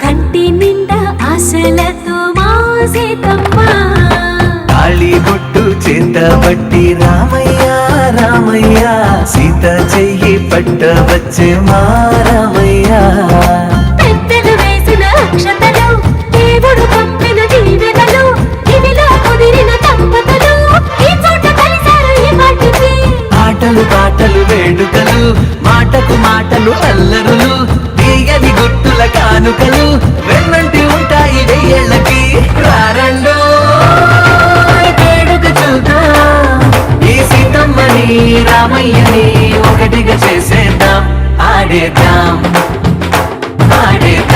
కంటి నిండా ఆశలతో మా సీతమ్మ తాళి బొట్టు చేతబట్టి రామయ్య రామయ్య సీత చెయ్యి పట్ట వచ్చే మా రామయ్య పెద్దలు వేసిన అక్షతలు దేవుడు పంపిన దీవెనలు ఇవిలో కుదిరిన దంపతులు ఈ చోట కలిసారు ఈ మాటకి ఆటలు పాటలు వేడుకలు మాటకు మాటలు అల్లరులు తీయని గుట్టుల కానుకలు వెన్నంటి ఉంటాయి వెయ్యేళ్ళకి రారండో వేడుక చూద్దాం ఈ సీతమ్మని రామయ్యని ఒకటిగా చేసేద్దాం ఆడేద్దాం ఆడేద్దాం